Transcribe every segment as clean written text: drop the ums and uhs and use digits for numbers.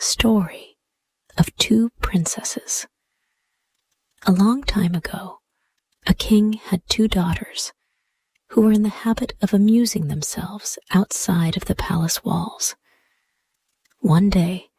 Story of Two Princesses. A long time ago, a king had two daughters who were in the habit of amusing themselves outside of the palace walls. One day,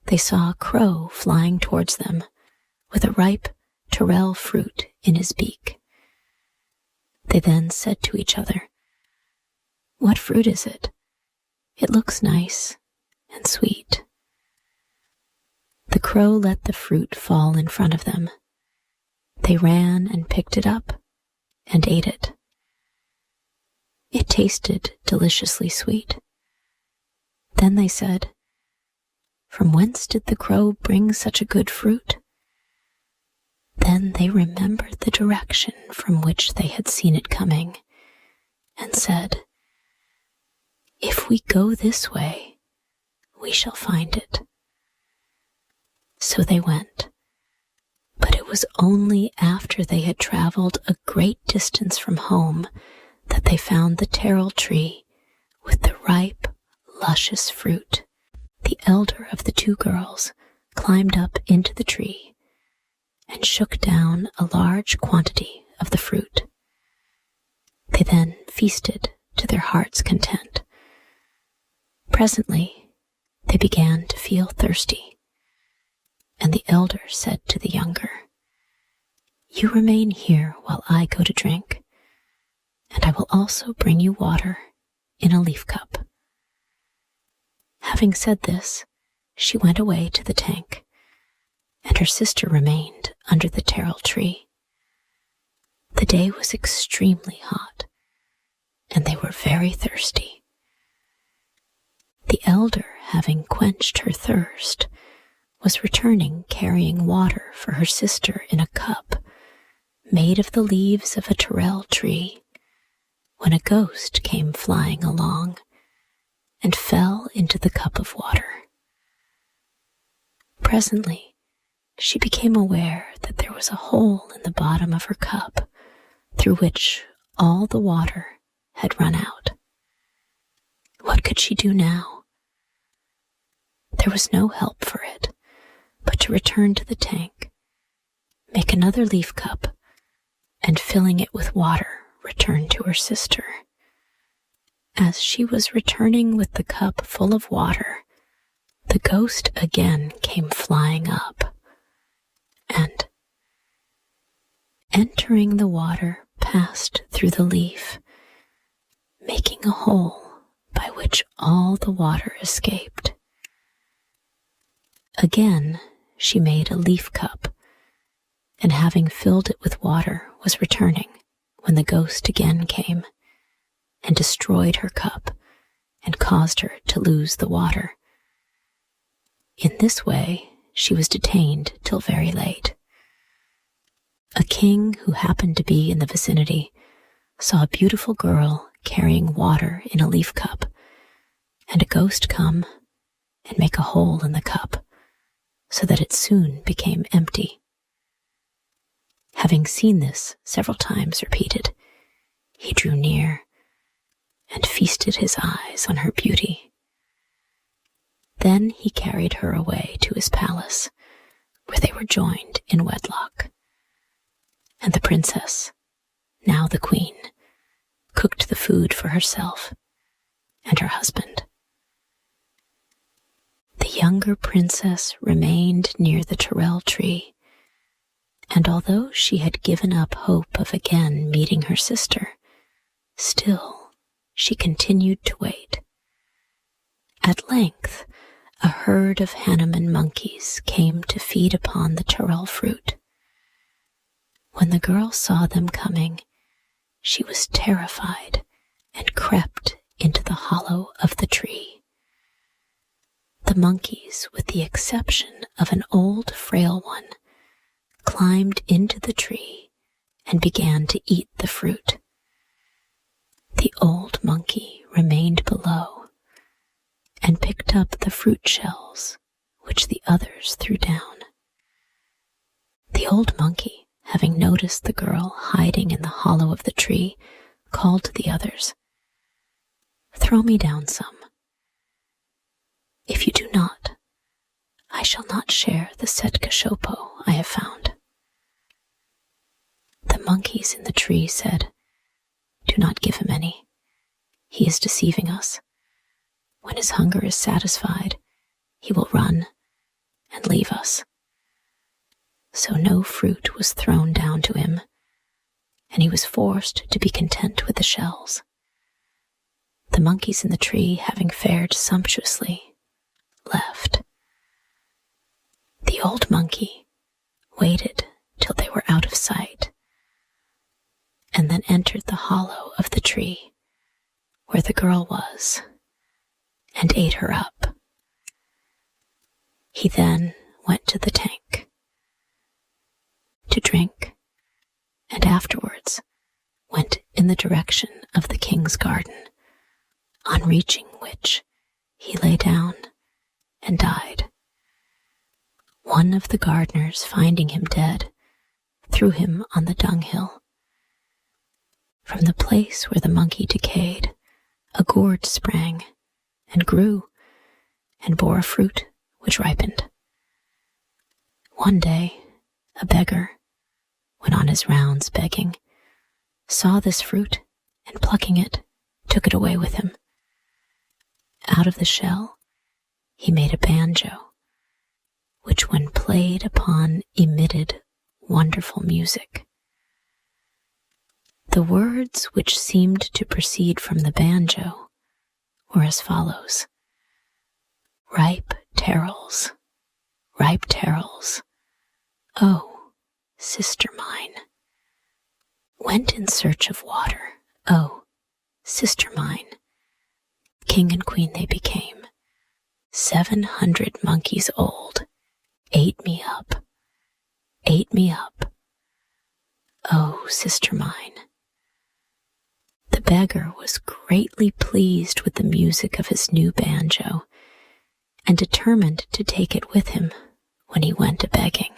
they saw a crow flying towards them with a ripe tyrrell fruit in his beak. They then said to each other, "What fruit is it? It looks nice and sweet." The crow let the fruit fall in front of them. They ran and picked it up and ate it. It tasted deliciously sweet. Then they said, "From whence did the crow bring such a good fruit?" Then they remembered the direction from which they had seen it coming and said, "If we go this way, we shall find it." So they went, but it was only after they had traveled a great distance from home that they found the tyrrell tree with the ripe, luscious fruit. The elder of the two girls climbed up into the tree and shook down a large quantity of the fruit. They then feasted to their heart's content. Presently, they began to feel thirsty, and the elder said to the younger, "You remain here while I go to drink, and I will also bring you water in a leaf cup." Having said this, she went away to the tank, and her sister remained under the tyrrell tree. The day was extremely hot, and they were very thirsty. The elder, having quenched her thirst, was returning carrying water for her sister in a cup made of the leaves of a tyrrell tree, when a ghost came flying along and fell into the cup of water. Presently, she became aware that there was a hole in the bottom of her cup through which all the water had run out. What could she do now? There was no help for it but to return to the tank, make another leaf cup, and filling it with water, return to her sister. As she was returning with the cup full of water, the ghost again came flying up, and, entering the water, passed through the leaf, making a hole by which all the water escaped. Again, she made a leaf cup, and having filled it with water, was returning when the ghost again came and destroyed her cup and caused her to lose the water. In this way, she was detained till very late. A king who happened to be in the vicinity saw a beautiful girl carrying water in a leaf cup, and a ghost come and make a hole in the cup, so that it soon became empty. Having seen this several times repeated, he drew near and feasted his eyes on her beauty. Then he carried her away to his palace, where they were joined in wedlock. And the princess, now the queen, cooked the food for herself and her husband. The younger princess remained near the tyrrell tree, and although she had given up hope of again meeting her sister, still she continued to wait. At length, a herd of Hanuman monkeys came to feed upon the tyrrell fruit. When the girl saw them coming, she was terrified and crept into the hollow of the tree. The monkeys, with the exception of an old frail one, climbed into the tree and began to eat the fruit. The old monkey remained below and picked up the fruit shells which the others threw down. The old monkey, having noticed the girl hiding in the hollow of the tree, called to the others, "Throw me down some. If you do not, I shall not share the setkashopo I have found. The monkeys in the tree said, Do not give him any. He is deceiving us. When his hunger is satisfied, he will run and leave us. So no fruit was thrown down to him, and he was forced to be content with the shells. The monkeys in the tree, having fared sumptuously, left. The old monkey waited till they were out of sight, and then entered the hollow of the tree where the girl was, and ate her up. He then went to the tank to drink, and afterwards went in the direction of the king's garden, on reaching which he lay down and died. One of the gardeners, finding him dead, threw him on the dunghill. From the place where the monkey decayed, a gourd sprang, and grew, and bore a fruit which ripened. One day, a beggar, when on his rounds begging, saw this fruit, and plucking it, took it away with him. Out of the shell, he made a banjo, which when played upon emitted wonderful music. The words which seemed to proceed from the banjo were as follows: Ripe terrels, oh, sister mine, went in search of water, oh, sister mine. King and queen they became. 700 monkeys old ate me up, oh, sister mine. The beggar was greatly pleased with the music of his new banjo, and determined to take it with him when he went a-begging.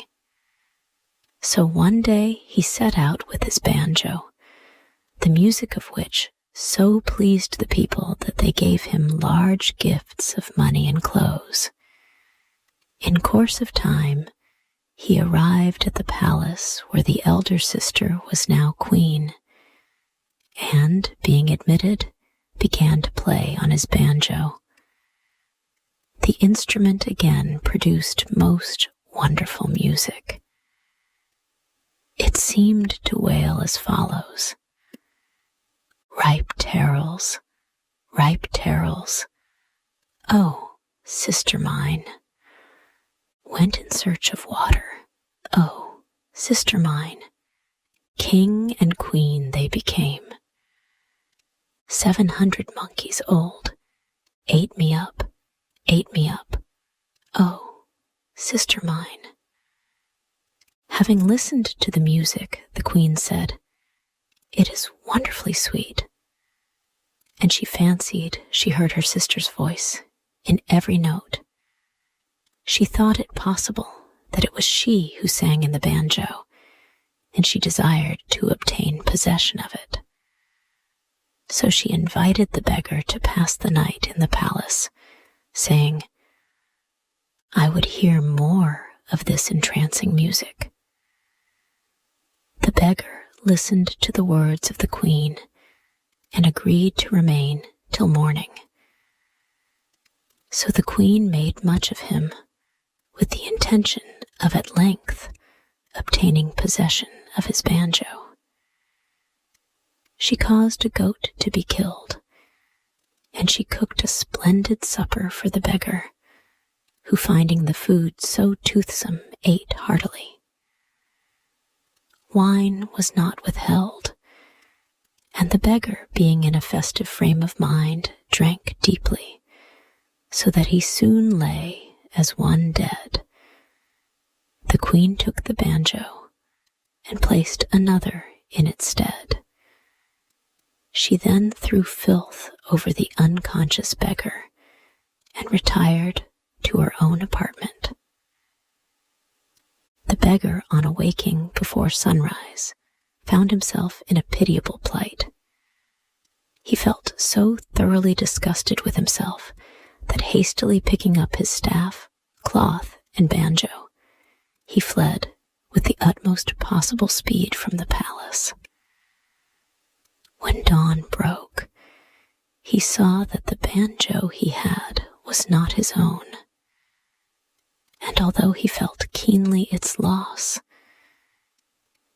So one day he set out with his banjo, the music of which so pleased the people that they gave him large gifts of money and clothes. In course of time, he arrived at the palace where the elder sister was now queen, and, being admitted, began to play on his banjo. The instrument again produced most wonderful music. It seemed to wail as follows: Ripe terrels, oh, sister mine, went in search of water, oh, sister mine. King and queen they became. 700 monkeys old ate me up, oh, sister mine. Having listened to the music, the queen said, It is wonderfully sweet. And she fancied she heard her sister's voice in every note. She thought it possible that it was she who sang in the banjo, and she desired to obtain possession of it. So she invited the beggar to pass the night in the palace, saying, I would hear more of this entrancing music. The beggar listened to the words of the queen and agreed to remain till morning. So the queen made much of him, with the intention of at length obtaining possession of his banjo. She caused a goat to be killed, and she cooked a splendid supper for the beggar, who, finding the food so toothsome, ate heartily. Wine was not withheld, and the beggar, being in a festive frame of mind, drank deeply, so that he soon lay as one dead. The queen took the banjo and placed another in its stead. She then threw filth over the unconscious beggar and retired to her own apartment. The beggar, on awaking before sunrise, found himself in a pitiable plight. He felt so thoroughly disgusted with himself that, hastily picking up his staff, cloth, and banjo, he fled with the utmost possible speed from the palace. When dawn broke, he saw that the banjo he had was not his own, and although he felt keenly its loss,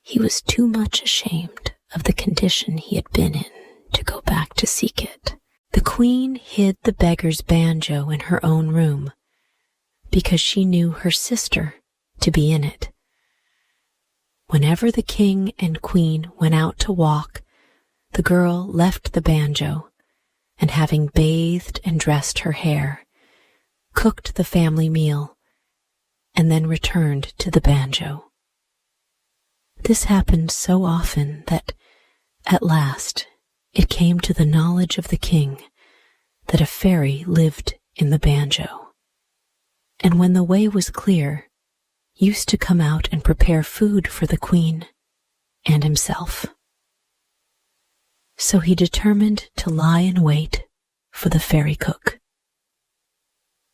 he was too much ashamed of the condition he had been in to go back to seek it. The queen hid the beggar's banjo in her own room because she knew her sister to be in it. Whenever the king and queen went out to walk, the girl left the banjo, and having bathed and dressed her hair, cooked the family meal, and then returned to the banjo. This happened so often that, at last, it came to the knowledge of the king that a fairy lived in the banjo, and when the way was clear, used to come out and prepare food for the queen and himself. So he determined to lie in wait for the fairy cook.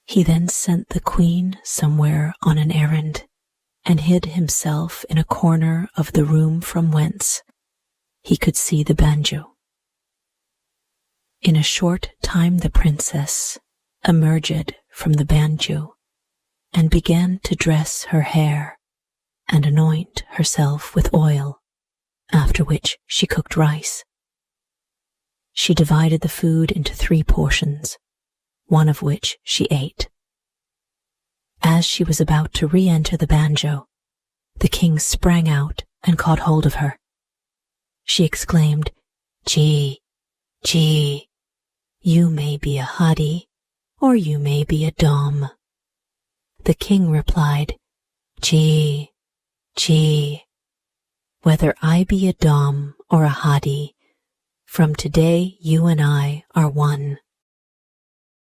He then sent the queen somewhere on an errand and hid himself in a corner of the room from whence he could see the banjo. In a short time the princess emerged from the banjo and began to dress her hair and anoint herself with oil, after which she cooked rice. She divided the food into 3 portions, one of which she ate. As she was about to re-enter the banjo, the king sprang out and caught hold of her. She exclaimed, "Gee, gee, you may be a hadi, or you may be a dom." The king replied, "Gee, gee, whether I be a dom or a hadi, from today you and I are one."